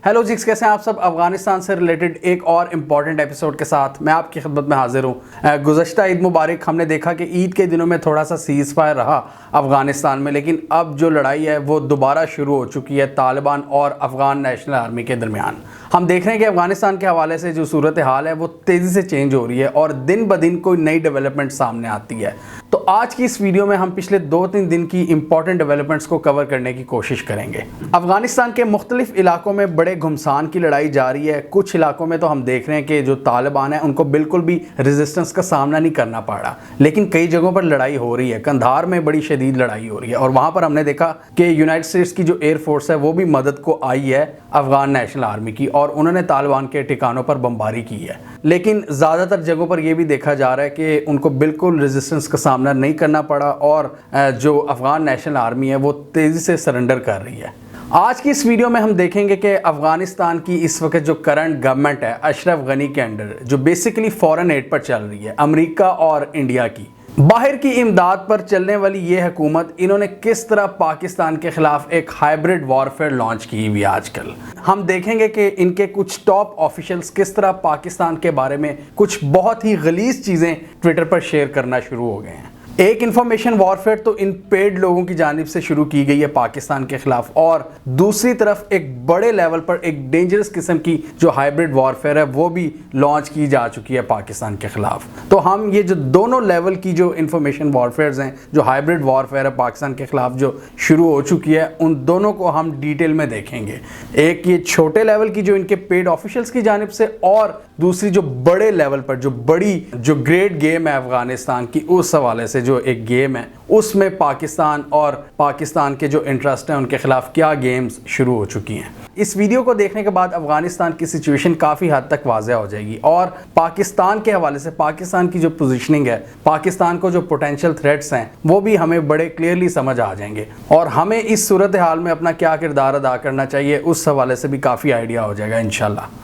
Hello जिक्स, कैसे हैं आप सब। अफगानिस्तान से रिलेटेड एक और इम्पॉर्टेंट एपिसोड के साथ मैं आपकी खिदमत में हाजिर हूँ। गुज़श्ता ईद मुबारक। हमने देखा कि ईद के दिनों में थोड़ा सा सीज़ फायर रहा अफ़गानिस्तान में, लेकिन अब जो लड़ाई है वो दोबारा शुरू हो चुकी है तालिबान और अफ़गान नेशनल आर्मी के दरमियान। हम देख रहे हैं कि अफ़गानिस्तान के हवाले से जो सूरत हाल है वो तेज़ी से चेंज हो रही है और दिन ब दिन कोई नई डेवलपमेंट सामने आती है। तो आज की इस वीडियो में हम पिछले 2-3 दिन की इंपॉर्टेंट डेवलपमेंट्स को कवर करने की कोशिश करेंगे। अफ़गानिस्तान के मुख्तलिफ इलाकों में बड़े घुमसान की लड़ाई जारी है। कुछ इलाकों में तो हम देख रहे हैं कि जो तालिबान है उनको बिल्कुल भी रेजिस्टेंस का सामना नहीं करना पड़ा, लेकिन कई जगहों पर लड़ाई हो रही है। कंधार में बड़ी शदीद लड़ाई हो रही है और वहाँ पर हमने देखा कि यूनाइटेड स्टेट्स की जो एयरफोर्स है वो भी मदद को आई है अफ़गान नेशनल आर्मी की और उन्होंने तालिबान के ठिकानों पर बमबारी की है। लेकिन ज़्यादातर जगहों पर यह भी देखा जा रहा है कि उनको बिल्कुल रेजिस्टेंस का सामना नहीं करना पड़ा और जो अफ़गान नेशनल आर्मी है वो तेज़ी से सरेंडर कर रही है। आज की इस वीडियो में हम देखेंगे कि अफ़गानिस्तान की इस वक्त जो करंट गवर्नमेंट है अशरफ गनी के अंडर, जो बेसिकली फॉरेन एड पर चल रही है, अमेरिका और इंडिया की बाहर की इमदाद पर चलने वाली ये हुकूमत, इन्होंने किस तरह पाकिस्तान के खिलाफ एक हाइब्रिड वॉरफेयर लॉन्च की हुई आजकल। हम देखेंगे कि इनके कुछ टॉप ऑफिशियल्स किस तरह पाकिस्तान के बारे में कुछ बहुत ही गलीज़ चीज़ें ट्विटर पर शेयर करना शुरू हो गए हैं। एक इंफॉर्मेशन वॉरफेयर तो इन पेड लोगों की जानिब से शुरू की गई है पाकिस्तान के खिलाफ, और दूसरी तरफ एक बड़े लेवल पर एक डेंजरस किस्म की जो हाइब्रिड वॉरफेयर है वो भी लॉन्च की जा चुकी है पाकिस्तान के खिलाफ। तो हम ये जो दोनों लेवल की जो इंफॉर्मेशन वॉरफेयर्स हैं, जो हाइब्रिड वॉरफेयर है पाकिस्तान के खिलाफ जो शुरू हो चुकी है, उन दोनों को हम डिटेल में देखेंगे। एक ये छोटे लेवल की जो इनके पेड ऑफिशियल्स की जानिब से, और दूसरी जो बड़े लेवल पर जो बड़ी जो ग्रेट गेम है अफगानिस्तान की, उस हवाले से जो एक गेम है उसमें पाकिस्तान और पाकिस्तान के जो इंटरेस्ट हैं उनके खिलाफ क्या गेम्स शुरू हो चुकी हैं। इस वीडियो को देखने के बाद अफगानिस्तान की सिचुएशन काफ़ी हद तक वाज़ेह हो जाएगी और पाकिस्तान के हवाले से पाकिस्तान की जो पोजीशनिंग है, पाकिस्तान को जो पोटेंशियल थ्रेट्स हैं वो भी हमें बड़े क्लियरली समझ आ जाएंगे और हमें इस सूरत हाल में अपना क्या किरदार अदा करना चाहिए उस हवाले से भी काफ़ी आइडिया हो जाएगा इंशाल्लाह।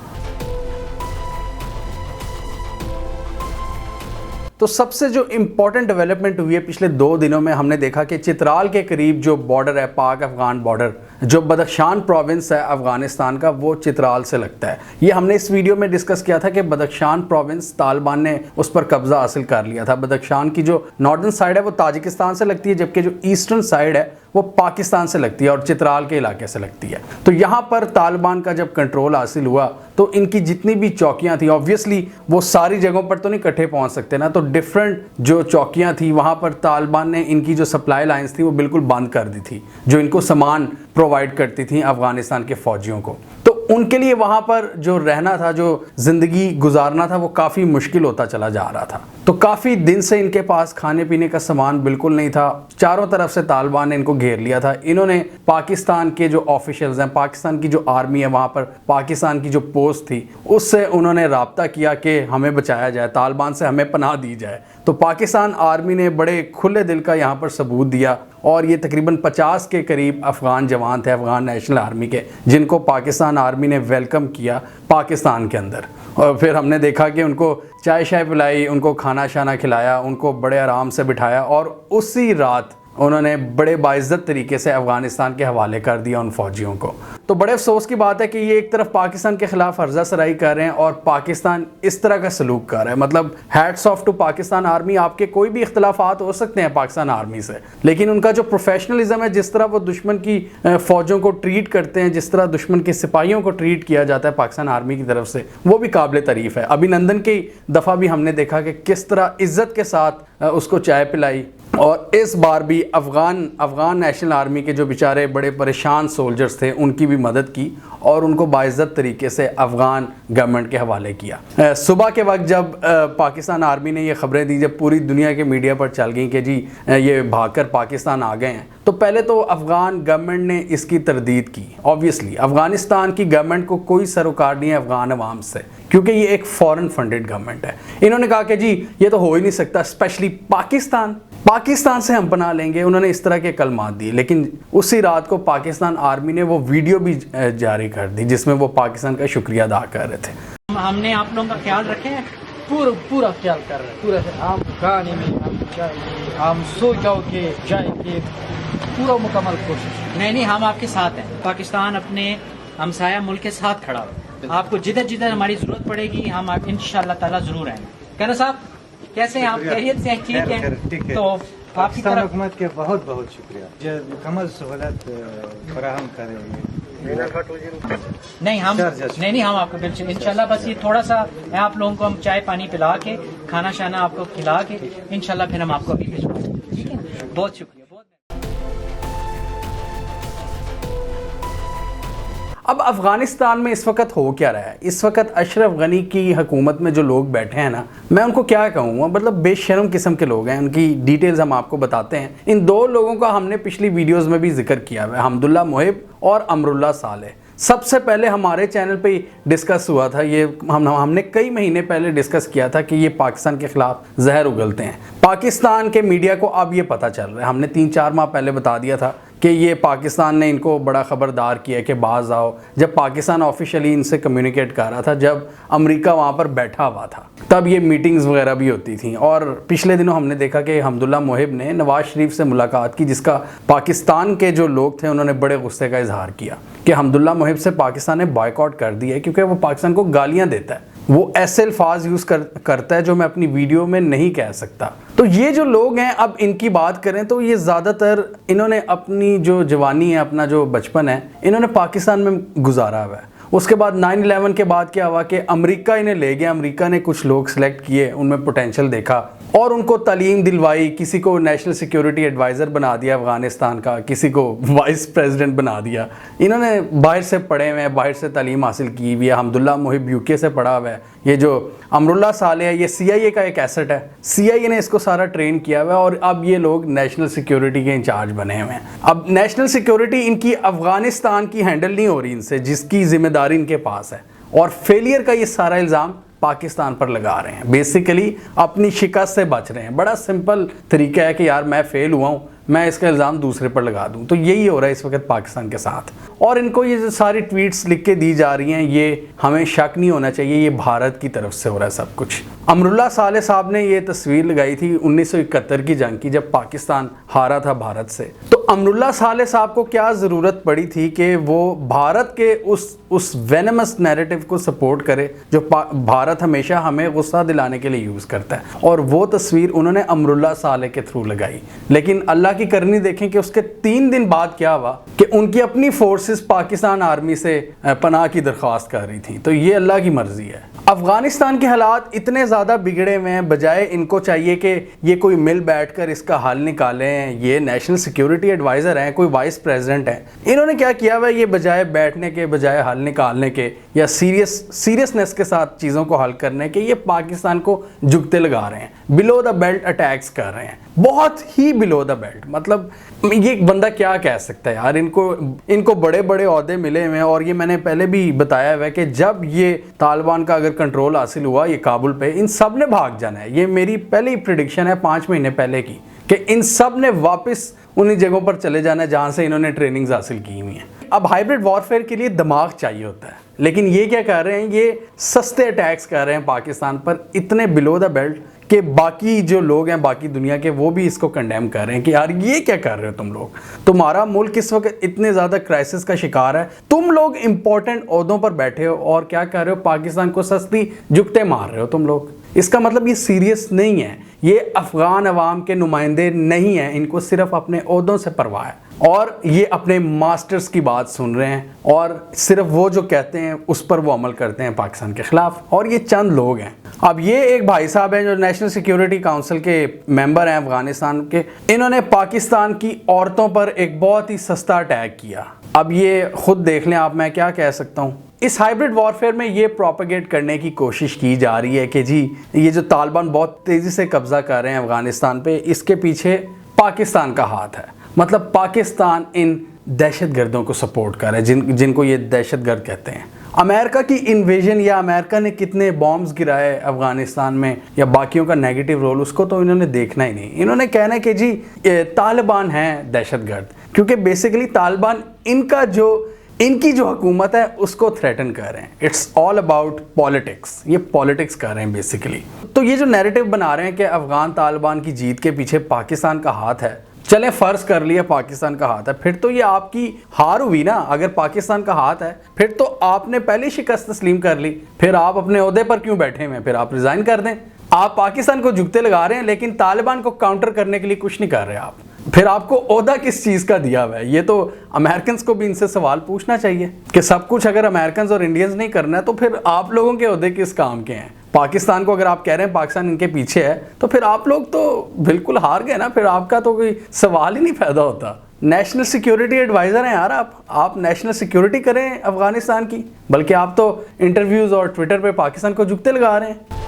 तो सबसे जो इम्पॉर्टेंट डेवलपमेंट हुई है पिछले 2 दिनों में, हमने देखा कि चित्राल के करीब जो बॉर्डर है, पाक अफगान बॉर्डर, जो बदख्शान प्रोविंस है अफगानिस्तान का, वो चित्राल से लगता है। ये हमने इस वीडियो में डिस्कस किया था कि बदख्शान प्रोविंस तालिबान ने उस पर कब्जा हासिल कर लिया था। बदख्शान की जो नॉर्दर्न साइड है वो ताजिकिस्तान से लगती है, जबकि जो ईस्टर्न साइड है वो पाकिस्तान से लगती है और चित्राल के इलाके से लगती है। तो यहाँ पर तालिबान का जब कंट्रोल हासिल हुआ तो इनकी जितनी भी चौकियाँ थी, ऑब्वियसली वो सारी जगहों पर तो नहीं इकट्ठे पहुँच सकते ना, तो डिफरेंट जो चौकियाँ थी वहाँ पर तालिबान ने इनकी जो सप्लाई लाइन्स थी वो बिल्कुल बंद कर दी थी, जो इनको सामान प्रोवाइड करती थी अफगानिस्तान के फौजियों को। तो उनके लिए वहाँ पर जो रहना था, जो ज़िंदगी गुजारना था, वो काफ़ी मुश्किल होता चला जा रहा था। तो काफ़ी दिन से इनके पास खाने पीने का सामान बिल्कुल नहीं था। चारों तरफ से तालिबान ने इनको घेर लिया था। इन्होंने पाकिस्तान के जो ऑफिशियल्स हैं, पाकिस्तान की जो आर्मी है, वहाँ पर पाकिस्तान की जो पोस्ट थी उससे उन्होंने राब्ता किया कि हमें बचाया जाए, तालिबान से हमें पनाह दी जाए। तो पाकिस्तान आर्मी ने बड़े खुले दिल का यहाँ पर सबूत दिया और ये तकरीबन 50 के करीब अफ़गान जवान थे अफ़गान नेशनल आर्मी के, जिनको पाकिस्तान आर्मी ने वेलकम किया पाकिस्तान के अंदर। और फिर हमने देखा कि उनको चाय शाय पिलाई, उनको खाना शाना खिलाया, उनको बड़े आराम से बिठाया और उसी रात उन्होंने बड़े बाइज़्ज़त तरीके से अफ़गानिस्तान के हवाले कर दिया उन फौजियों को। तो बड़े अफसोस की बात है कि ये एक तरफ पाकिस्तान के ख़िलाफ़ हर्जा सराई कर रहे हैं और पाकिस्तान इस तरह का सलूक कर रहा है। मतलब hats off to Pakistan army. आपके कोई भी इख्तलाफात हो सकते हैं पाकिस्तान आर्मी से, लेकिन उनका जो प्रोफेशनलिज्म है, जिस तरह वो दुश्मन की फ़ौजों को ट्रीट करते हैं, जिस तरह दुश्मन के सिपाहियों को ट्रीट किया जाता है पाकिस्तान आर्मी की तरफ से, वो भी काबिल तारीफ़ है। अभिनंदन की दफ़ा भी हमने देखा कि किस तरह इज़्ज़त के साथ उसको चाय पिलाई और इस बार भी अफ़गान नेशनल आर्मी के जो बेचारे बड़े परेशान सोल्जर्स थे उनकी भी मदद की और उनको बाइज़्ज़त तरीके से अफ़गान गवर्नमेंट के हवाले किया। सुबह के वक्त जब पाकिस्तान आर्मी ने ये ख़बरें दी, जब पूरी दुनिया के मीडिया पर चल गई कि जी ये भागकर पाकिस्तान आ गए हैं, तो पहले तो अफ़गान गवर्नमेंट ने इसकी तरदीद की। ऑब्वियसली अफ़गानिस्तान की गवर्नमेंट को कोई सरोकार नहीं है अफ़गान अवाम से, क्योंकि ये एक फॉरेन फंडेड गवर्नमेंट है। इन्होंने कहा कि जी ये तो हो ही नहीं सकता, स्पेशली पाकिस्तान से हम पनाह लेंगे। उन्होंने इस तरह के कलमात दिए, लेकिन उसी रात को पाकिस्तान आर्मी ने वो वीडियो भी जारी कर दी जिसमें वो पाकिस्तान का शुक्रिया अदा कर रहे थे। हमने आप लोगों का ख्याल रखे है, पूरा ख्याल कर रहे हैं, पूरा हम खाने में, हम चाहिए, हम सो जाओ के जाएंगे, पूरा मुकम्मल कोशिश। नहीं, हम आपके साथ हैं। पाकिस्तान अपने हमसाया मुल्क के साथ खड़ा हो। आपको जिधर जिधर हमारी जरूरत पड़ेगी हम इंशाअल्लाह ताला जरूर आएंगे। कहना साहब कैसे हैं आप? खैरियत से हैं? ठीक है। तो आपकी पाकिस्तान तरफ हुकूमत के बहुत बहुत शुक्रिया जो मुकम्मल सहूलत फराहम करेंगे। नहीं हम जबरदस्त। नहीं हम आपको बिल्कुल इंशाल्लाह बस ये थोड़ा सा आप लोगों को हम चाय पानी पिला के खाना शाना आपको खिला के इंशाल्लाह फिर हम आपको अभी भिजवाएंगे। ठीक है, बहुत शुक्रिया। अब अफगानिस्तान में इस वक्त हो क्या रहा है? इस वक्त अशरफ गनी की हुकूमत में जो लोग बैठे हैं ना, मैं उनको क्या कहूँगा, मतलब बेशर्म किस्म के लोग हैं। उनकी डिटेल्स हम आपको बताते हैं। इन दो लोगों का हमने पिछली वीडियोस में भी जिक्र किया हुआ है, हमदुल्ला मोहिब और अमरुल्ला सालेह। सबसे पहले हमारे चैनल पे डिस्कस हुआ था ये, हमने कई महीने पहले डिस्कस किया था कि ये पाकिस्तान के खिलाफ जहर उगलते हैं। पाकिस्तान के मीडिया को अब ये पता चल रहा है। हमने 3-4 माह पहले बता दिया था कि ये पाकिस्तान ने इनको बड़ा ख़बरदार किया कि बाज आओ, जब पाकिस्तान ऑफिशियली इनसे कम्युनिकेट कर रहा था, जब अमेरिका वहाँ पर बैठा हुआ था, तब ये मीटिंग्स वगैरह भी होती थी। और पिछले दिनों हमने देखा कि हमदुल्ला मोहिब ने नवाज शरीफ से मुलाकात की, जिसका पाकिस्तान के जो लोग थे उन्होंने बड़े गुस्से का इजहार किया कि हमदुल्ला मोहिब से पाकिस्तान ने बॉयकॉट कर दिया है क्योंकि वो पाकिस्तान को गालियाँ देता है, वो ऐसे अल्फाज यूज़ करता है जो मैं अपनी वीडियो में नहीं कह सकता। तो ये जो लोग हैं, अब इनकी बात करें तो ये ज़्यादातर इन्होंने अपनी जो जवानी है, अपना जो बचपन है, इन्होंने पाकिस्तान में गुजारा हुआ है। उसके बाद 9/11 के बाद क्या हुआ कि अमेरिका इन्हें ले गया। अमेरिका ने कुछ लोग सेलेक्ट किए, उनमें पोटेंशियल देखा और उनको तालीम दिलवाई। किसी को नेशनल सिक्योरिटी एडवाइज़र बना दिया अफ़गानिस्तान का, किसी को वाइस प्रेसिडेंट बना दिया। इन्होंने बाहर से पढ़े हुए हैं, बाहर से तालीम हासिल की हुई है। हमदुल्ला मोहिब UK से पढ़ा हुआ है। ये जो अमरुल्ला सालेह है, ये CIA का एक एसेट है। CIA ने इसको सारा ट्रेन किया हुआ है और अब ये लोग नेशनल सिक्योरिटी के इंचार्ज बने हुए हैं। अब नेशनल सिक्योरिटी इनकी अफ़गानिस्तान की हैंडल नहीं हो रही इनसे, जिसकी जिम्मेदारी इनके पास है, और फेलियर का ये सारा इल्ज़ाम पाकिस्तान पर लगा रहे हैं। बेसिकली अपनी शिकस्त से बच रहे हैं। बड़ा सिंपल तरीका है कि यार मैं फेल हुआ हूँ, मैं इसका इल्ज़ाम दूसरे पर लगा दूं। तो यही हो रहा है इस वक्त पाकिस्तान के साथ। और इनको ये जो सारी ट्वीट्स लिख के दी जा रही हैं, ये हमें शक नहीं होना चाहिए, ये भारत की तरफ से हो रहा है सब कुछ। अमरुल्ला सालेह साहब ने ये तस्वीर लगाई थी 1971 की जंग की, जब पाकिस्तान हारा था भारत से। तो अमरुल्ला सालेह साहब को क्या ज़रूरत पड़ी थी कि वो भारत के उस वेनमस नैरेटिव को सपोर्ट करे जो भारत हमेशा हमें गुस्सा दिलाने के लिए यूज़ करता है। और वो तस्वीर उन्होंने अमरुल्ला सालेह के थ्रू लगाई। लेकिन अल्लाह की करनी देखें कि उसके 3 दिन बाद क्या हुआ कि उनकी अपनी फोर्सेस पाकिस्तान आर्मी से पनाह की दरख्वास्त कर रही थी। तो ये अल्लाह की मर्जी है। अफगानिस्तान के हालात इतने ज़्यादा बिगड़े हुए हैं, बजाय इनको चाहिए कि ये कोई मिल बैठकर इसका हल निकालें। ये नेशनल सिक्योरिटी एडवाइज़र हैं, कोई वाइस प्रेसिडेंट है, इन्होंने क्या किया हुआ है, ये बजाय बैठने के, बजाय हल निकालने के या सीरियसनेस के साथ चीज़ों को हल करने के, ये पाकिस्तान को जुगते लगा रहे हैं, बिलो द बेल्ट अटैक्स कर रहे हैं, बहुत ही बिलो द बेल्ट। मतलब ये बंदा क्या कह सकता है यार। इनको बड़े बड़े ओहदे मिले हुए हैं। और ये मैंने पहले भी बताया हुआ है कि जब ये तालिबान का अगर कंट्रोल हासिल हुआ ये काबुल पे, इन सब ने भाग जाना है। ये मेरी पहली प्रिडिक्शन है 5 महीने पहले की, कि इन सब ने वापस उन्हीं जगहों पर चले जाना है जहाँ से इन्होंने ट्रेनिंग्स हासिल की हुई हैं। अब हाइब्रिड वॉरफेयर के लिए दिमाग चाहिए होता है, लेकिन ये क्या कर रहे हैं, ये सस्ते अटैक्स कर रहे हैं पाकिस्तान पर, इतने बिलो द बेल्ट कि बाकी जो लोग हैं बाकी दुनिया के, वो भी इसको कंडेम कर रहे हैं कि यार ये क्या कर रहे हो तुम लोग। तुम्हारा मुल्क इस वक्त इतने ज़्यादा क्राइसिस का शिकार है, तुम लोग इंपॉर्टेंट ओहदों पर बैठे हो और क्या कर रहे हो, पाकिस्तान को सस्ती जुगते मार रहे हो तुम लोग। इसका मतलब ये सीरियस नहीं है, ये अफगान अवाम के नुमाइंदे नहीं हैं, इनको सिर्फ अपने ओहदों से परवाह है और ये अपने मास्टर्स की बात सुन रहे हैं और सिर्फ वो जो कहते हैं उस पर वो अमल करते हैं पाकिस्तान के खिलाफ। और ये चंद लोग हैं। अब ये एक भाई साहब हैं जो नेशनल सिक्योरिटी काउंसिल के मेंबर हैं अफगानिस्तान के, इन्होंने पाकिस्तान की औरतों पर एक बहुत ही सस्ता अटैक किया। अब ये खुद देख लें आप, मैं क्या कह सकता हूँ। इस हाइब्रिड वॉरफेयर में ये प्रोपेगेट करने की कोशिश की जा रही है कि जी ये जो तालिबान बहुत तेज़ी से कब्जा कर रहे हैं अफगानिस्तान पे, इसके पीछे पाकिस्तान का हाथ है। मतलब पाकिस्तान इन दहशतगर्दों को सपोर्ट कर रहा है, जिनको ये दहशतगर्द कहते हैं। अमेरिका की इन्वेजन या अमेरिका ने कितने बॉम्ब्स गिराए अफगानिस्तान में या बाकियों का नेगेटिव रोल, उसको तो इन्होंने देखना ही नहीं। इन्होंने कहना है कि जी तालिबान हैं दहशतगर्द, क्योंकि बेसिकली तालिबान इनकी जो हुकूमत है उसको थ्रेटन कर रहे हैं। इट्स ऑल अबाउट पॉलिटिक्स, ये पॉलिटिक्स कर रहे हैं बेसिकली। तो ये जो नैरेटिव बना रहे हैं कि अफगान तालिबान की जीत के पीछे पाकिस्तान का हाथ है, चलें फ़र्ज़ कर लिया पाकिस्तान का हाथ है, फिर तो ये आपकी हार हुई ना। अगर पाकिस्तान का हाथ है फिर तो आपने पहले शिकस्त तस्लीम कर ली, फिर आप अपने ओहदे पर क्यों बैठे हुए हैं? फिर आप रिज़ाइन कर दें। आप पाकिस्तान को जुगते लगा रहे हैं लेकिन तालिबान को काउंटर करने के लिए कुछ नहीं कर रहे आप। फिर आपको ओहदा किस चीज़ का दिया हुआ है? ये तो अमेरिकन को भी इनसे सवाल पूछना चाहिए कि सब कुछ अगर अमेरिकन और इंडियंस नहीं करना है तो फिर आप लोगों के ओहदे किस काम के हैं? पाकिस्तान को अगर आप कह रहे हैं पाकिस्तान इनके पीछे है तो फिर आप लोग तो बिल्कुल हार गए ना, फिर आपका तो कोई सवाल ही नहीं पैदा होता। नेशनल सिक्योरिटी एडवाइज़र हैं यार आप नेशनल सिक्योरिटी करें अफगानिस्तान की, बल्कि आप तो इंटरव्यूज़ और ट्विटर पे पाकिस्तान को जुगते लगा रहे हैं।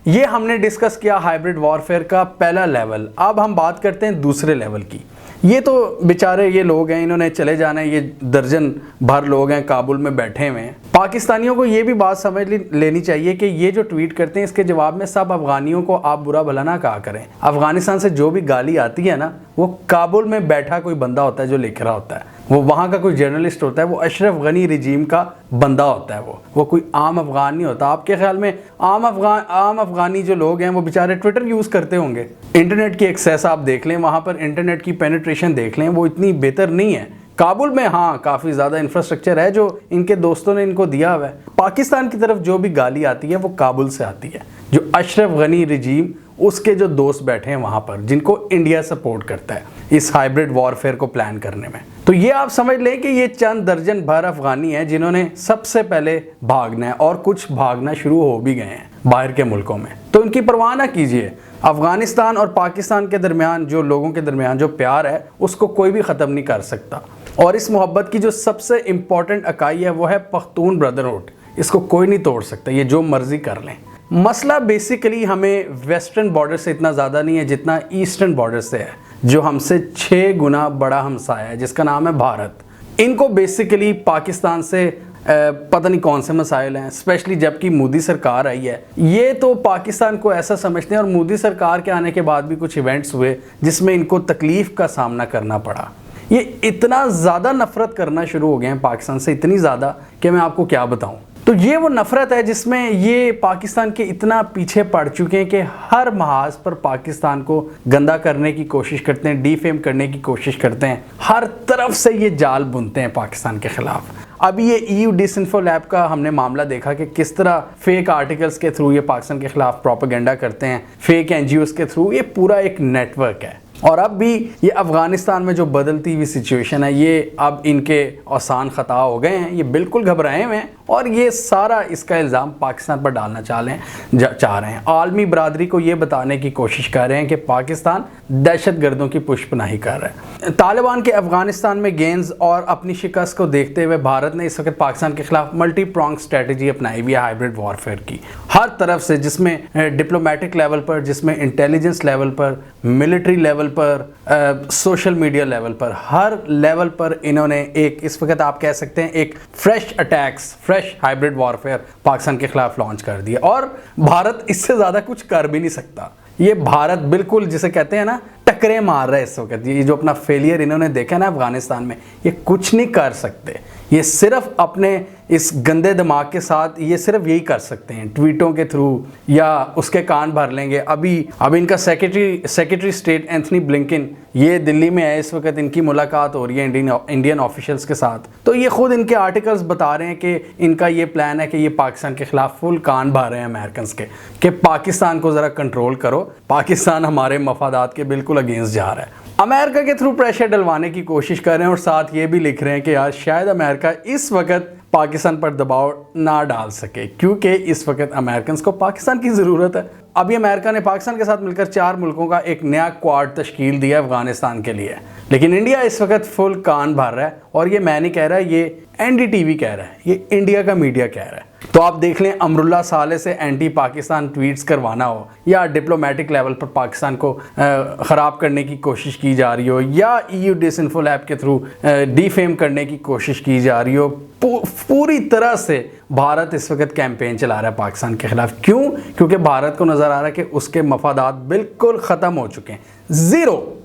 ये हमने डिस्कस किया हाइब्रिड वॉरफेयर का पहला लेवल। अब हम बात करते हैं दूसरे लेवल की। ये तो बेचारे ये लोग हैं, इन्होंने चले जाना है, ये दर्जन भर लोग हैं काबुल में बैठे हुए हैं। पाकिस्तानियों को ये भी बात समझ लेनी चाहिए कि ये जो ट्वीट करते हैं इसके जवाब में सब अफगानियों को आप बुरा भला ना कहा करें। अफगानिस्तान से जो भी गाली आती है ना, वो काबुल में बैठा कोई बंदा होता है जो लिख रहा होता है, वो वहाँ का कोई जर्नलिस्ट होता है, वो अशरफ गनी रिजीम का बंदा होता है, वो कोई आम अफगान नहीं होता। आपके ख्याल में आम अफगानी जो लोग हैं वो बेचारे ट्विटर यूज़ करते होंगे? इंटरनेट की एक्सेस आप देख लें, वहाँ पर इंटरनेट की पेनिट्रेशन देख लें, वो इतनी बेहतर नहीं है। काबुल में हाँ काफ़ी ज़्यादा इंफ्रास्ट्रक्चर है जो इनके दोस्तों ने इनको दिया हुआ है। पाकिस्तान की तरफ जो भी गाली आती है वो काबुल से आती है, जो अशरफ गनी रिजीम उसके जो दोस्त बैठे हैं वहाँ पर, जिनको इंडिया सपोर्ट करता है इस हाइब्रिड वॉरफेयर को प्लान करने में। तो ये आप समझ लें कि ये चंद दर्जन भर अफगानी हैं जिन्होंने सबसे पहले भागना है, और कुछ भागना शुरू हो भी गए हैं बाहर के मुल्कों में। तो इनकी परवाह ना कीजिए। अफगानिस्तान और पाकिस्तान के दरमियान जो लोगों के दरमियान जो प्यार है उसको कोई भी ख़त्म नहीं कर सकता, और इस मोहब्बत की जो सबसे इम्पॉर्टेंट इकाई है वो है पख्तून ब्रदरहुड। इसको कोई नहीं तोड़ सकता, ये जो मर्जी कर लें। मसला बेसिकली हमें वेस्टर्न बॉर्डर से इतना ज़्यादा नहीं है जितना ईस्टर्न बॉर्डर से है, जो हमसे 6 गुना बड़ा हमसाया है, जिसका नाम है भारत। इनको बेसिकली पाकिस्तान से पता नहीं कौन से मसाइल हैं, स्पेशली जबकि मोदी सरकार आई है। ये तो पाकिस्तान को ऐसा समझते हैं, और मोदी सरकार के आने के बाद भी कुछ इवेंट्स हुए जिसमें इनको तकलीफ़ का सामना करना पड़ा। ये इतना ज़्यादा नफ़रत करना शुरू हो गए हैं पाकिस्तान से, इतनी ज़्यादा कि मैं आपको क्या बताऊं। तो ये वो नफ़रत है जिसमें ये पाकिस्तान के इतना पीछे पड़ चुके हैं कि हर महाज पर पाकिस्तान को गंदा करने की कोशिश करते हैं, डीफेम करने की कोशिश करते हैं, हर तरफ से ये जाल बुनते हैं पाकिस्तान के ख़िलाफ़। अभी ये EU डिसइंफो लैब का हमने मामला देखा कि किस तरह फेक आर्टिकल्स के थ्रू ये पाकिस्तान के ख़िलाफ़ प्रोपेगेंडा करते हैं, फेक NGOs के थ्रू। ये पूरा एक नेटवर्क है। और अब भी ये अफ़गानिस्तान में जो बदलती हुई सिचुएशन है, ये अब इनके आसान ख़ता हो गए हैं, ये बिल्कुल घबराए हुए हैं, और ये सारा इसका इल्ज़ाम पाकिस्तान पर डालना चाह रहे हैं। आलमी बरादरी को ये बताने की कोशिश कर रहे हैं कि पाकिस्तान दहशतगर्दों की पुष्पनाही कर रहा है। तालिबान के अफ़गानिस्तान में गेंस और अपनी शिकस्त को देखते हुए भारत ने इस वक्त पाकिस्तान के ख़िलाफ़ मल्टी प्रॉन्ग स्ट्रेटजी अपनाई हुई है हाइब्रिड वॉरफेयर की, हर तरफ से, जिसमें डिप्लोमेटिक लेवल पर, जिसमें इंटेलिजेंस लेवल पर, मिलिट्री लेवल पर, सोशल मीडिया लेवल पर, हर लेवल पर इन्होंने एक, इस वक्त आप कह सकते हैं एक फ्रेश हाइब्रिड वॉरफेयर पाकिस्तान के खिलाफ लॉन्च कर दिया। और भारत इससे ज़्यादा कुछ कर भी नहीं सकता। ये भारत बिल्कुल जिसे कहते हैं ना टकरे मार रहा है इस वक्त। ये जो अपना फेलियर इन्होंने देखा ना अफगानिस्तान में, ये कुछ नहीं कर सकते। ये सिर्फ अपने इस गंदे दिमाग के साथ ये सिर्फ यही कर सकते हैं, ट्वीटों के थ्रू, या उसके कान भर लेंगे। अभी इनका सेक्रेटरी स्टेट एंथनी ब्लिंकन ये दिल्ली में है इस वक्त, इनकी मुलाकात हो रही है इंडियन ऑफिशियल्स के साथ। तो ये खुद इनके आर्टिकल्स बता रहे हैं कि इनका ये प्लान है कि ये पाकिस्तान के खिलाफ फुल कान भर रहे हैं अमेरिकन के, कि पाकिस्तान को ज़रा कंट्रोल करो, पाकिस्तान हमारे मफादात के बिल्कुल अगेंस्ट जा रहा है। अमेरिका के थ्रू प्रेशर डलवाने की कोशिश कर रहे हैं, और साथ ये भी लिख रहे हैं कि यार शायद अमेरिका इस वक्त पाकिस्तान पर दबाव ना डाल सके, क्योंकि इस वक्त अमेरिकन को पाकिस्तान की ज़रूरत है। अभी अमेरिका ने पाकिस्तान के साथ मिलकर 4 मुल्कों का एक नया क्वाड तश्कील दिया अफगानिस्तान के लिए, लेकिन इंडिया इस वक्त फुल कान भर रहा है। और ये मैं नहीं कह रहा, ये NDTV कह रहा है, ये इंडिया का मीडिया कह रहा है। तो आप देख लें, अमरुल्ला साले से एंटी पाकिस्तान ट्वीट्स करवाना हो, या डिप्लोमेटिक लेवल पर पाकिस्तान को ख़राब करने की कोशिश की जा रही हो, या EU डिसइंफो लैब के थ्रू डीफेम करने की कोशिश की जा रही हो, पूरी तरह से भारत इस वक्त कैंपेन चला रहा है पाकिस्तान के खिलाफ। क्यों? क्योंकि भारत को नज़र आ रहा है कि उसके मफादात बिल्कुल ख़त्म हो चुके हैं, ज़ीरो।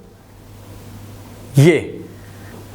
ये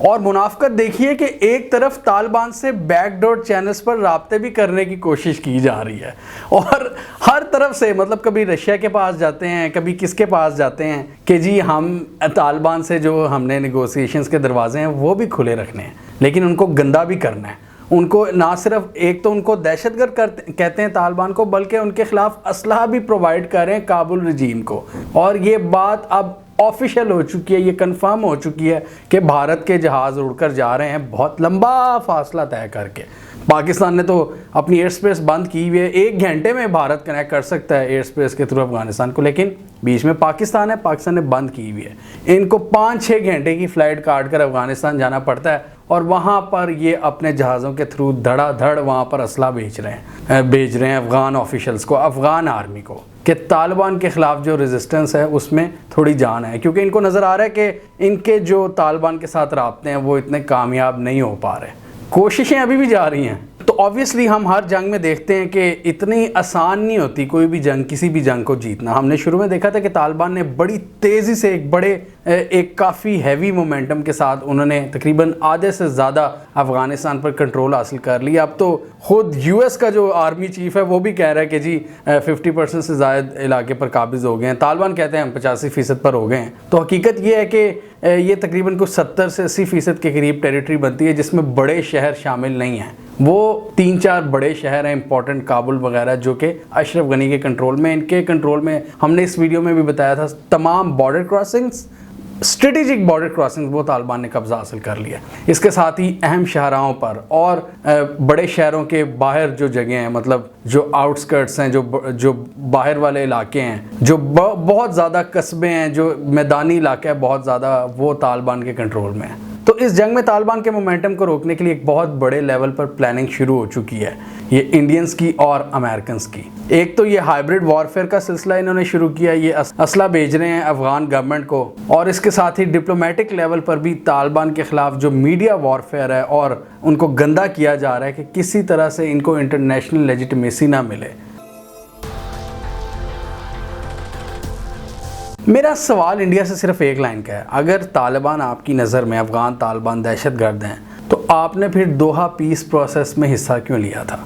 और मुनाफकत देखिए कि एक तरफ तालिबान से बैकडोर चैनल्स पर राब्ते भी करने की कोशिश की जा रही है और हर तरफ से, मतलब कभी रशिया के पास जाते हैं, कभी किसके पास जाते हैं कि जी हम तालिबान से जो हमने नेगोशिएशंस के दरवाजे हैं वो भी खुले रखने हैं, लेकिन उनको गंदा भी करना है। उनको ना सिर्फ एक तो उनको दहशतगर्द कहते हैं तालिबान को, बल्कि उनके खिलाफ असलहा भी प्रोवाइड कर रहे हैं काबुल रजीम को। और ये बात अब ऑफिशियल हो चुकी है, ये कंफर्म हो चुकी है कि भारत के जहाज़ उड़कर जा रहे हैं बहुत लंबा फासला तय करके। पाकिस्तान ने तो अपनी एयर स्पेस बंद की हुई है, 1 घंटे में भारत कनेक्ट कर सकता है एयर स्पेस के थ्रू अफगानिस्तान को, लेकिन बीच में पाकिस्तान है, पाकिस्तान ने बंद की हुई है। इनको 5-6 घंटे की फ़्लाइट काट कर अफगानिस्तान जाना पड़ता है और वहाँ पर ये अपने जहाज़ों के थ्रू धड़ाधड़ वहाँ पर असला भेज रहे हैं अफ़गान ऑफिशल्स को, अफ़गान आर्मी को, कि तालिबान के ख़िलाफ़ जो रेजिस्टेंस है उसमें थोड़ी जान है, क्योंकि इनको नज़र आ रहा है कि इनके जो तालिबान के साथ राब्ते हैं वो इतने कामयाब नहीं हो पा रहे। कोशिशें अभी भी जा रही हैं। तो ऑब्वियसली हम हर जंग में देखते हैं कि इतनी आसान नहीं होती कोई भी जंग, किसी भी जंग को जीतना। हमने शुरू में देखा था कि तालिबान ने बड़ी तेज़ी से एक काफ़ी हैवी मोमेंटम के साथ उन्होंने तकरीबन आधे से ज़्यादा अफ़गानिस्तान पर कंट्रोल हासिल कर लिया। अब तो ख़ुद यूएस का जो आर्मी चीफ़ है वो भी कह रहा है कि जी 50% से ज़्यादा इलाके पर काबिज़ हो गए हैं। तालिबान कहते हैं हम 85% पर हो गए हैं। तो हकीकत ये है कि ये तकरीबन कुछ 70 से 80% के करीब टेरिटरी बनती है, जिसमें बड़े शहर शामिल नहीं हैं। वो 3-4 बड़े शहर हैं इंपॉर्टेंट, काबुल वगैरह, जो कि अशरफ गनी के कंट्रोल में, इनके कंट्रोल में। हमने इस वीडियो में भी बताया था तमाम border crossings, strategic border crossings वो तालिबान ने कब्जा हासिल कर लिया। इसके साथ ही अहम शहरों पर और बड़े शहरों के बाहर जो जगह हैं, मतलब जो आउटस्कर्ट्स हैं, जो बाहर वाले इलाके हैं, जो बहुत ज़्यादा कस्बे हैं, जो मैदानी इलाका है बहुत ज़्यादा, वो तालिबान के कंट्रोल में है। तो इस जंग में तालिबान के मोमेंटम को रोकने के लिए एक बहुत बड़े लेवल पर प्लानिंग शुरू हो चुकी है, ये इंडियंस की और अमेरिकन्स की। एक तो ये हाइब्रिड वॉरफेयर का सिलसिला इन्होंने शुरू किया, ये असला भेज रहे हैं अफगान गवर्नमेंट को, और इसके साथ ही डिप्लोमेटिक लेवल पर भी तालिबान के खिलाफ जो मीडिया वॉरफेयर है और उनको गंदा किया जा रहा है कि किसी तरह से इनको इंटरनेशनल लेजिटिमेसी ना मिले। मेरा सवाल इंडिया से सिर्फ एक लाइन का है, अगर तालिबान आपकी नज़र में, अफ़गान तालिबान दहशतगर्द हैं, तो आपने फिर दोहा पीस प्रोसेस में हिस्सा क्यों लिया था?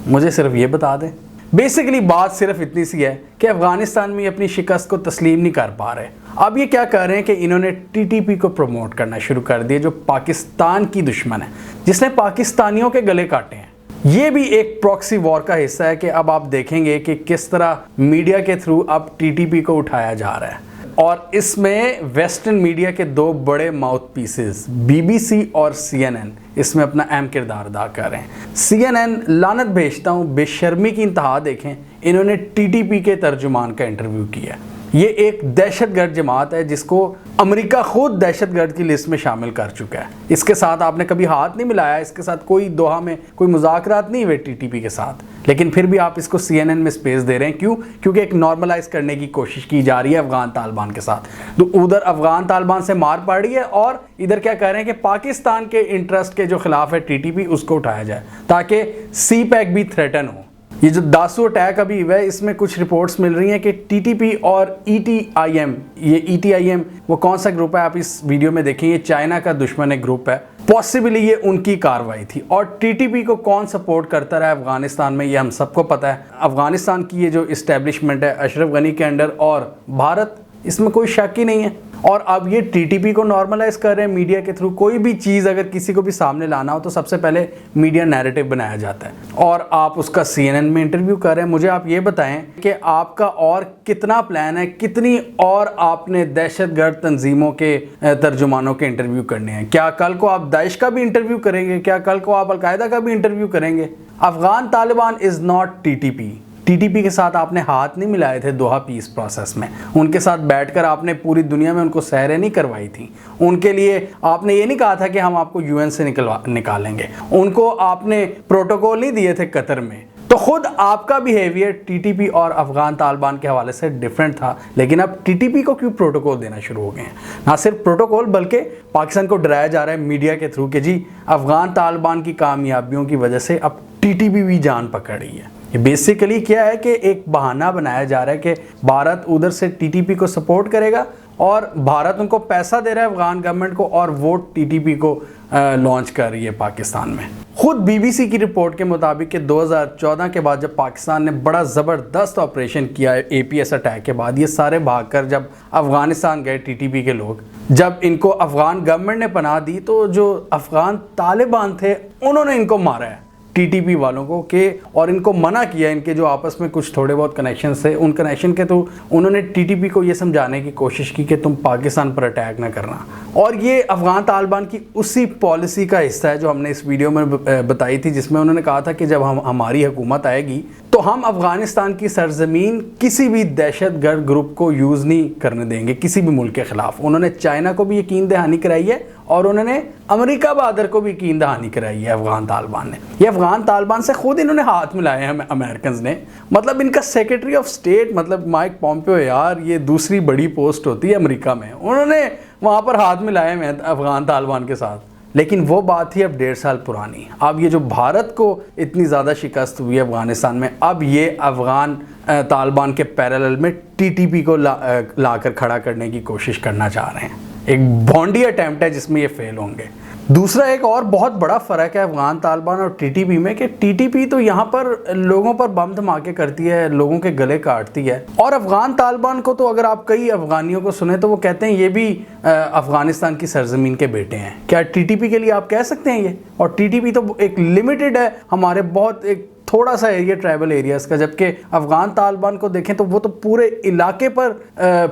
मुझे सिर्फ ये बता दें। बेसिकली बात सिर्फ इतनी सी है कि अफ़गानिस्तान में अपनी शिकस्त को तस्लीम नहीं कर पा रहे। अब ये क्या कर रहे हैं कि इन्होंने टीटीपी को प्रमोट करना शुरू कर दिया, जो पाकिस्तान की दुश्मन है, जिसने पाकिस्तानियों के गले काटे हैं। ये भी एक प्रॉक्सी वॉर का हिस्सा है कि अब आप देखेंगे कि किस तरह मीडिया के थ्रू अब टीटीपी को उठाया जा रहा है, और इसमें वेस्टर्न मीडिया के 2 बड़े माउथ पीसेस बीबीसी और सीएनएन इसमें अपना अहम किरदार अदा कर रहे हैं। सीएनएन, लानत भेजता हूँ, बेशर्मी की इंतहा देखें, इन्होंने टीटीपी के तर्जुमान का इंटरव्यू किया। ये एक दहशतगर्द जमात है जिसको अमेरिका खुद दहशतगर्द की लिस्ट में शामिल कर चुका है। इसके साथ आपने कभी हाथ नहीं मिलाया, इसके साथ कोई दोहा में कोई मुज़ाकरात नहीं हुए टीटीपी के साथ, लेकिन फिर भी आप इसको सीएनएन में स्पेस दे रहे हैं। क्यों? क्योंकि एक नॉर्मलाइज करने की कोशिश की जा रही है अफगान तालिबान के साथ। तो उधर अफगान तालिबान से मार पड़ रही है और इधर क्या कह रहे हैं कि पाकिस्तान के इंटरेस्ट के जो खिलाफ है टीटीपी, उसको उठाया जाए ताकि सी पैक भी थ्रेटन हो। ये जो दासू अटैक अभी हुआ है, इसमें कुछ रिपोर्ट्स मिल रही हैं कि टीटीपी और ईटीआईएम, ये ईटीआईएम वो कौन सा ग्रुप है आप इस वीडियो में देखें, ये चाइना का दुश्मन एक ग्रुप है, पॉसिबली ये उनकी कार्रवाई थी। और टीटीपी को कौन सपोर्ट करता रहा अफगानिस्तान में, ये हम सबको पता है। अफगानिस्तान की ये जो इस्टेब्लिशमेंट है अशरफ गनी के अंडर, और भारत, इसमें कोई शक ही नहीं है। और अब ये टीटीपी को नॉर्मलाइज कर रहे हैं मीडिया के थ्रू। कोई भी चीज़ अगर किसी को भी सामने लाना हो तो सबसे पहले मीडिया नैरेटिव बनाया जाता है, और आप उसका सीएनएन में इंटरव्यू कर रहे हैं। मुझे आप ये बताएं कि आपका और कितना प्लान है, कितनी और आपने दहशतगर्द तंजीमों के तर्जुमानों के इंटरव्यू करने हैं? क्या कल को आप दाइश का भी इंटरव्यू करेंगे? क्या कल को आप अलकायदा का भी इंटरव्यू करेंगे? Afghan Taliban is not TTP. TTP के साथ आपने हाथ नहीं मिलाए थे दोहा पीस प्रोसेस में, उनके साथ बैठकर आपने पूरी दुनिया में उनको सैरें नहीं करवाई थी, उनके लिए आपने ये नहीं कहा था कि हम आपको यूएन से निकालेंगे, उनको आपने प्रोटोकॉल नहीं दिए थे कतर में। तो खुद आपका बिहेवियर टीटीपी और अफगान तालिबान के हवाले से डिफरेंट था, लेकिन अब टीटीपी को क्यों प्रोटोकॉल देना शुरू हो गए हैं? ना सिर्फ प्रोटोकॉल, बल्कि पाकिस्तान को डराया जा रहा है मीडिया के थ्रू कि जी अफगान तालिबान की कामयाबियों की वजह से अब टीटीपी भी जान पकड़ रही है। ये बेसिकली क्या है कि एक बहाना बनाया जा रहा है कि भारत उधर से टीटीपी को सपोर्ट करेगा और भारत उनको पैसा दे रहा है अफगान गवर्नमेंट को और वो टीटीपी को लॉन्च कर रही है पाकिस्तान में। खुद बीबीसी की रिपोर्ट के मुताबिक कि 2014 के बाद जब पाकिस्तान ने बड़ा ज़बरदस्त ऑपरेशन किया है एपीएस अटैक के बाद, ये सारे भागकर जब अफ़गानिस्तान गए टीटीपी के लोग, जब इनको अफ़गान गवर्नमेंट ने पनाह दी तो जो अफ़गान तालिबान थे उन्होंने इनको मारा है टीटीपी वालों को के, और इनको मना किया। इनके जो आपस में कुछ थोड़े बहुत कनेक्शन थे, उन कनेक्शन के तो उन्होंने टीटीपी को ये समझाने की कोशिश की कि तुम पाकिस्तान पर अटैक ना करना। और ये अफ़गान तालिबान की उसी पॉलिसी का हिस्सा है जो हमने इस वीडियो में बताई थी, जिसमें उन्होंने कहा था कि जब हमारी हुकूमत आएगी तो हम अफ़गानिस्तान की सरजमीन किसी भी दहशतगर्द ग्रुप को यूज़ नहीं करने देंगे किसी भी मुल्क के ख़िलाफ़। उन्होंने चाइना को भी यकीन दहानी कराई है और उन्होंने अमेरिका बहादुर को भी यकीन दहानी कराई है अफ़गान तालिबान ने। ये अफ़गान तालिबान से खुद इन्होंने हाथ मिलाए हैं अमेरिकन ने। मतलब इनका सेक्रेटरी ऑफ स्टेट मतलब माइक पॉम्पियो, यार ये दूसरी बड़ी पोस्ट होती है अमेरिका में, उन्होंने वहाँ पर हाथ मिलाए हैं अफ़गान तालिबान के साथ। लेकिन वो बात थी अब 1.5 साल पुरानी। अब ये जो भारत को इतनी ज़्यादा शिकस्त हुई है अफ़गानिस्तान में, अब ये अफ़गान तालिबान के पैरेलल में टीटीपी को लाकर खड़ा करने की कोशिश करना चाह रहे हैं। एक बॉन्डी अटैम्प्ट है जिसमें ये फेल होंगे। दूसरा एक और बहुत बड़ा फ़र्क है अफ़गान तालिबान और टीटीपी में कि टीटीपी तो यहाँ पर लोगों पर बम धमाके करती है, लोगों के गले काटती है, और अफ़गान तालिबान को तो अगर आप कई अफ़गानियों को सुने तो वो कहते हैं ये भी अफ़गानिस्तान की सरजमीन के बेटे हैं। क्या टीटीपी के लिए आप कह सकते हैं ये? और टीटीपी तो एक लिमिटेड है हमारे बहुत एक थोड़ा सा एरिया ट्राइबल एरियाज़ का, जबकि अफ़गान तालिबान को देखें तो वो तो पूरे इलाके पर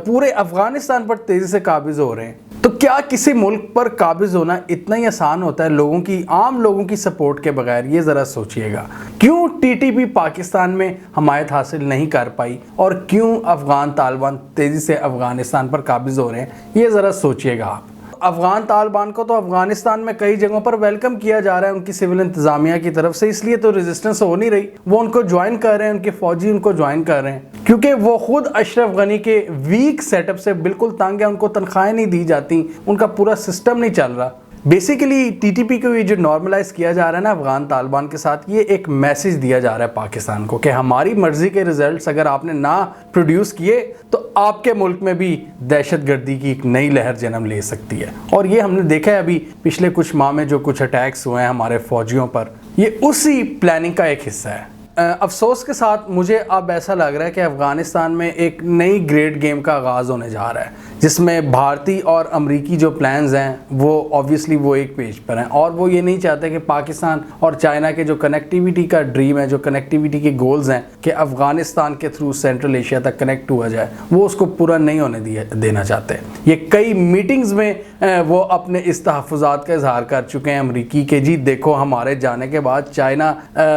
पूरे अफ़गानिस्तान पर तेज़ी से काबिज़ हो रहे हैं। तो क्या किसी मुल्क पर काबिज़ होना इतना ही आसान होता है लोगों की, आम लोगों की सपोर्ट के बगैर? ये ज़रा सोचिएगा। क्यों टीटीपी पाकिस्तान में हमायत हासिल नहीं कर पाई और क्यों अफ़गान तालिबान तेज़ी से अफ़गानिस्तान पर काबिज़ हो रहे हैं, ये ज़रा सोचिएगा आप। अफ़गान तालिबान को तो अफ़गानिस्तान में कई जगहों पर वेलकम किया जा रहा है उनकी सिविल इंतज़ामिया की तरफ से, इसलिए तो रेजिस्टेंस हो नहीं रही। वो उनको ज्वाइन कर रहे हैं, उनके फ़ौजी उनको ज्वाइन कर रहे हैं क्योंकि वो खुद अशरफ गनी के वीक सेटअप से बिल्कुल तंग है। उनको तनख्वाहें नहीं दी जाती, उनका पूरा सिस्टम नहीं चल रहा। बेसिकली टीटीपी को ये जो नॉर्मलाइज किया जा रहा है ना अफ़गान तालिबान के साथ, ये एक मैसेज दिया जा रहा है पाकिस्तान को कि हमारी मर्ज़ी के रिजल्ट्स अगर आपने ना प्रोड्यूस किए तो आपके मुल्क में भी दहशतगर्दी की एक नई लहर जन्म ले सकती है। और ये हमने देखा है अभी पिछले कुछ माह में जो कुछ अटैक्स हुए हैं हमारे फ़ौजियों पर, ये उसी प्लानिंग का एक हिस्सा है। अफसोस के साथ मुझे अब ऐसा लग रहा है कि अफ़गानिस्तान में एक नई ग्रेट गेम का आगाज़ होने जा रहा है, जिसमें भारतीय और अमरीकी जो प्लान्स हैं वो ऑब्वियसली वो एक पेज पर हैं, और वो ये नहीं चाहते कि पाकिस्तान और चाइना के जो कनेक्टिविटी का ड्रीम है, जो कनेक्टिविटी के गोल्स हैं कि अफ़गानिस्तान के थ्रू सेंट्रल एशिया तक कनेक्ट हुआ जाए, वो उसको पूरा नहीं होने देना चाहते। ये कई मीटिंग्स में वो अपने इस तहफ़्फ़ुज़ात का इजहार कर चुके हैं अमरीकी के, जी देखो हमारे जाने के बाद चाइना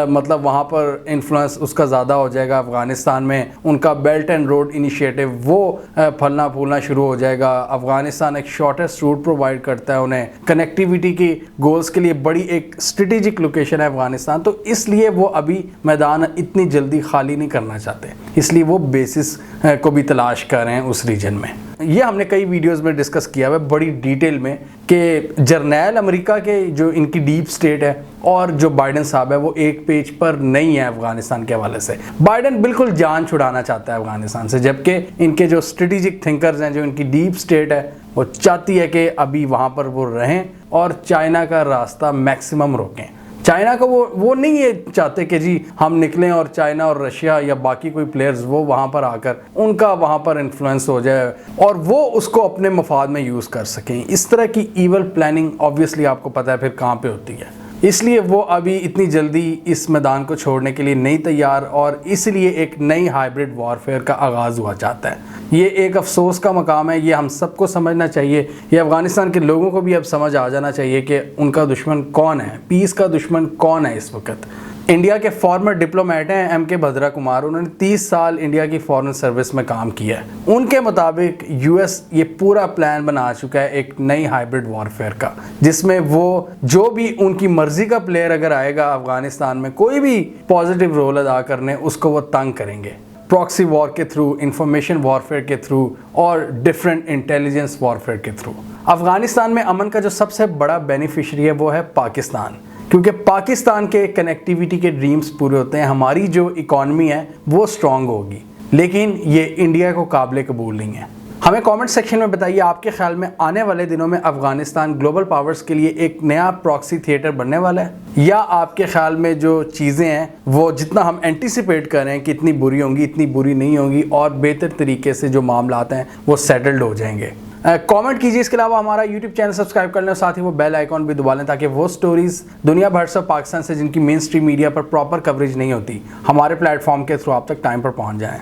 मतलब वहाँ पर इन्फ्लुएंस उसका ज़्यादा हो जाएगा अफ़गानिस्तान में, उनका बेल्ट एंड रोड इनिशिएटिव वो फलना फूलना शुरू हो जाएगा। अफ़गानिस्तान एक शॉर्टेस्ट रूट प्रोवाइड करता है उन्हें, कनेक्टिविटी की गोल्स के लिए बड़ी एक स्ट्रेटेजिक लोकेशन है अफ़गानिस्तान, तो इसलिए वो अभी मैदान इतनी जल्दी खाली नहीं करना चाहते, इसलिए वो बेसिस को भी तलाश कर रहे हैं उस रीजन में। ये हमने कई वीडियोस में डिस्कस किया हुआ है बड़ी डिटेल में कि जर्नैल अमेरिका के जो इनकी डीप स्टेट है और जो बाइडन साहब है वो एक पेज पर नहीं है अफ़गानिस्तान के हवाले से। बाइडन बिल्कुल जान छुड़ाना चाहता है अफ़गानिस्तान से, जबकि इनके जो स्ट्रेटेजिक थिंकर्स हैं, जो इनकी डीप स्टेट है, वो चाहती है कि अभी वहाँ पर वो रहें और चाइना का रास्ता मैक्सिमम रोकें। चाइना को वो नहीं ये चाहते कि जी हम निकलें और चाइना और रशिया या बाकी कोई प्लेयर्स वो वहाँ पर आकर उनका वहाँ पर इन्फ्लुएंस हो जाए और वो उसको अपने मफाद में यूज़ कर सकें। इस तरह की ईवल प्लानिंग ऑब्वियसली आपको पता है फिर कहाँ पे होती है, इसलिए वो अभी इतनी जल्दी इस मैदान को छोड़ने के लिए नहीं तैयार, और इसलिए एक नई हाइब्रिड वॉरफेयर का आगाज़ हुआ चाहता है। ये एक अफसोस का मकाम है, ये हम सबको समझना चाहिए, ये अफ़गानिस्तान के लोगों को भी अब समझ आ जाना चाहिए कि उनका दुश्मन कौन है, पीस का दुश्मन कौन है इस वक्त। इंडिया के फॉर्मर डिप्लोमेट हैं एम के भद्रा कुमार, उन्होंने 30 साल इंडिया की फॉरेन सर्विस में काम किया है। उनके मुताबिक यूएस ये पूरा प्लान बना चुका है एक नई हाइब्रिड वॉरफेयर का, जिसमें वो जो भी उनकी मर्जी का प्लेयर अगर आएगा अफ़गानिस्तान में कोई भी पॉजिटिव रोल अदा करने, उसको वो तंग करेंगे प्रॉक्सी वॉर के थ्रू, इंफॉर्मेशन वॉरफेयर के थ्रू और डिफरेंट इंटेलिजेंस वॉरफेयर के थ्रू। अफ़गानिस्तान में अमन का जो सबसे बड़ा बेनिफिशरी है वो है पाकिस्तान, क्योंकि पाकिस्तान के कनेक्टिविटी के ड्रीम्स पूरे होते हैं, हमारी जो इकॉनमी है वो स्ट्रॉन्ग होगी, लेकिन ये इंडिया को काबिल कबूल नहीं है। हमें कमेंट सेक्शन में बताइए आपके ख्याल में आने वाले दिनों में अफगानिस्तान ग्लोबल पावर्स के लिए एक नया प्रॉक्सी थिएटर बनने वाला है, या आपके ख्याल में जो चीज़ें हैं वो जितना हम एंटिसिपेट कर रहे हैं कि इतनी बुरी होंगी, इतनी बुरी नहीं होंगी और बेहतर तरीके से जो मामलात हैं वो सेटल्ड हो जाएंगे। कमेंट कीजिए। इसके अलावा हमारा यूट्यूब चैनल सब्सक्राइब कर लें और साथ ही वो बेल आइकॉन भी दबा लें ताकि वो स्टोरीज़ दुनिया भर से पाकिस्तान से जिनकी मेन स्ट्रीम मीडिया पर प्रॉपर कवरेज नहीं होती हमारे प्लेटफॉर्म के थ्रू आप तक टाइम पर पहुंच जाएं।